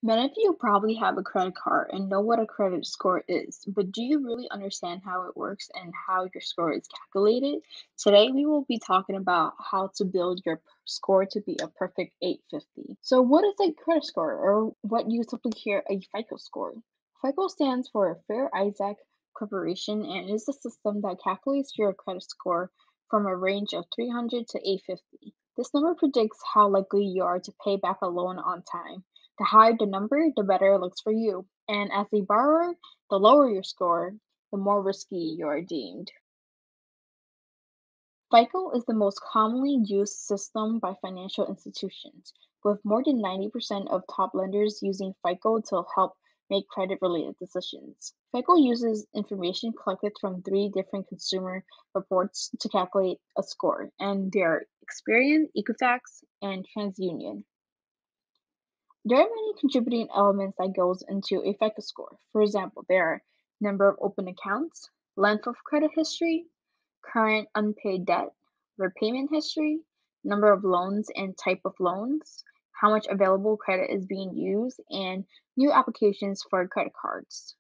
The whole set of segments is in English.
Many of you probably have a credit card and know what a credit score is, but do you really understand how it works and how your score is calculated? Today, we will be talking about how to build your score to be a perfect 850. So, what is a credit score, or what you simply hear a FICO score? FICO stands for Fair Isaac Corporation and is a system that calculates your credit score from a range of 300 to 850. This number predicts how likely you are to pay back a loan on time. The higher the number, the better it looks for you. And as a borrower, the lower your score, the more risky you are deemed. FICO is the most commonly used system by financial institutions, with more than 90% of top lenders using FICO to help make credit related decisions. FICO uses information collected from three different consumer reports to calculate a score, and they are Experian, Equifax, and TransUnion. There are many contributing elements that goes into a FICO score. For example, there are number of open accounts, length of credit history, current unpaid debt, repayment history, number of loans and type of loans, how much available credit is being used, and new applications for credit cards.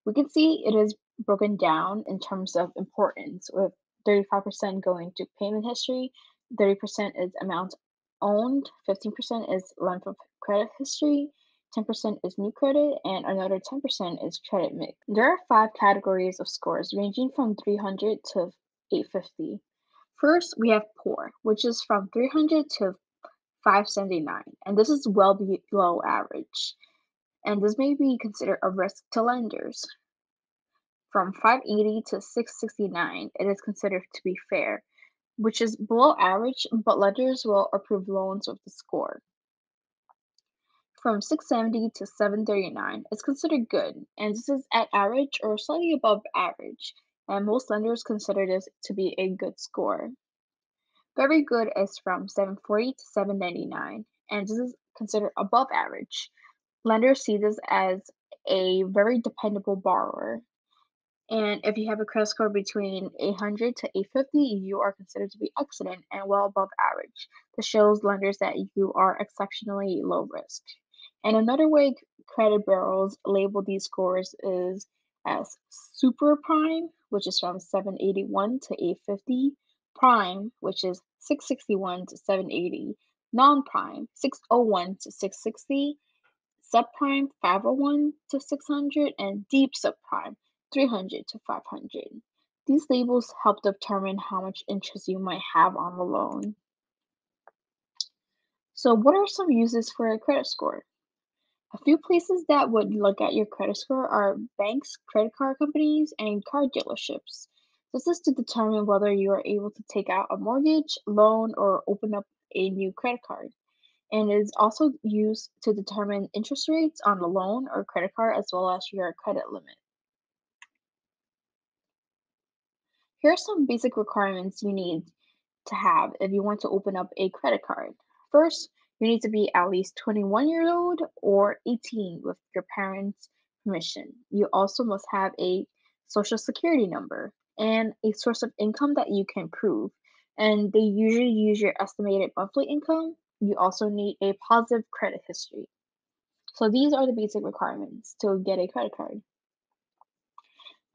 We can see it is broken down in terms of importance, with 35% going to payment history, 30% is amount owned, 15% is length of credit history, 10% is new credit, and another 10% is credit mix. There are five categories of scores ranging from 300 to 850. First, we have poor, which is from 300 to 579, and this is well below average. And this may be considered a risk to lenders. From 580 to 669, it is considered to be fair, which is below average, but lenders will approve loans with the score. From 670 to 739, it's considered good, and this is at average or slightly above average, and most lenders consider this to be a good score. Very good is from 740 to 799, and this is considered above average. Lenders see this as a very dependable borrower. And if you have a credit score between 800 to 850, you are considered to be excellent and well above average. This shows lenders that you are exceptionally low risk. And another way credit bureaus label these scores is as super prime, which is from 781 to 850, prime, which is 661 to 780, non-prime, 601 to 660, subprime 501 to 600, and deep subprime 300 to 500. These labels help determine how much interest you might have on the loan. So, what are some uses for a credit score? A few places that would look at your credit score are banks, credit card companies, and car dealerships. This is to determine whether you are able to take out a mortgage, loan, or open up a new credit card. And is also used to determine interest rates on the loan or credit card as well as your credit limit. Here are some basic requirements you need to have if you want to open up a credit card. First, you need to be at least 21 years old or 18 with your parents' permission. You also must have a social security number and a source of income that you can prove. And they usually use your estimated monthly income. You also need a positive credit history. So these are the basic requirements to get a credit card.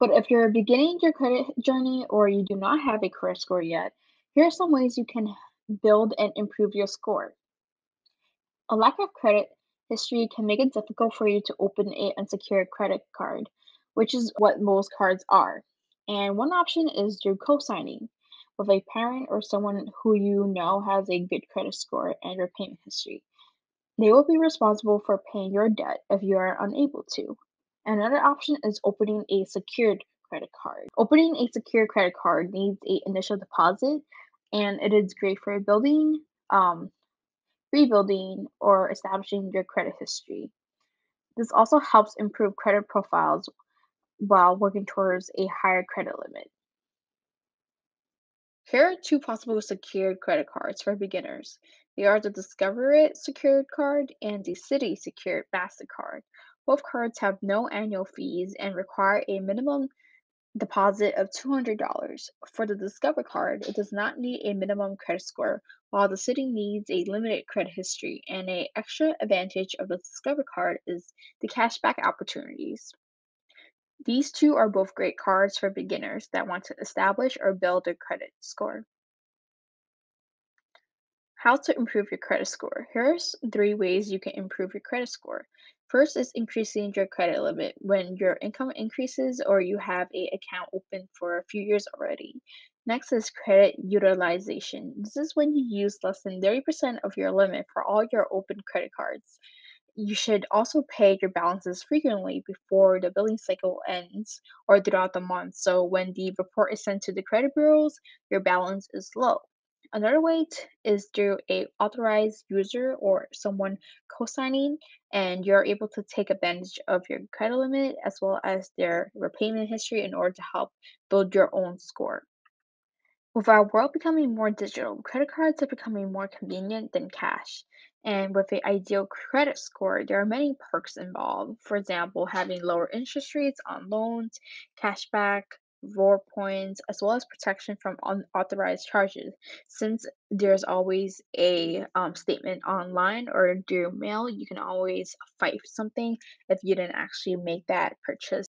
But if you're beginning your credit journey or you do not have a credit score yet, here are some ways you can build and improve your score. A lack of credit history can make it difficult for you to open a unsecured credit card, which is what most cards are. And one option is through co-signing with a parent or someone who you know has a good credit score and repayment history. They will be responsible for paying your debt if you are unable to. Another option is opening a secured credit card. Opening a secured credit card needs a initial deposit, and it is great for building, rebuilding, or establishing your credit history. This also helps improve credit profiles while working towards a higher credit limit. Here are two possible secured credit cards for beginners. They are the Discover It secured card and the Citi secured MasterCard. Both cards have no annual fees and require a minimum deposit of $200. For the Discover card, it does not need a minimum credit score, while the city needs a limited credit history, and a extra advantage of the Discover card is the cashback opportunities. These two are both great cards for beginners that want to establish or build their credit score. How to improve your credit score. Here's three ways you can improve your credit score. First is increasing your credit limit when your income increases or you have a account open for a few years already. Next is credit utilization. This is when you use less than 30% of your limit for all your open credit cards. You should also pay your balances frequently before the billing cycle ends or throughout the month. So when the report is sent to the credit bureaus, your balance is low. Another way is through a authorized user or someone co-signing, and you're able to take advantage of your credit limit as well as their repayment history in order to help build your own score. With our world becoming more digital, credit cards are becoming more convenient than cash. And with an ideal credit score, there are many perks involved. For example, having lower interest rates on loans, cashback, reward points, as well as protection from unauthorized charges. Since there's always a statement online or through mail, you can always fight something if you didn't actually make that purchase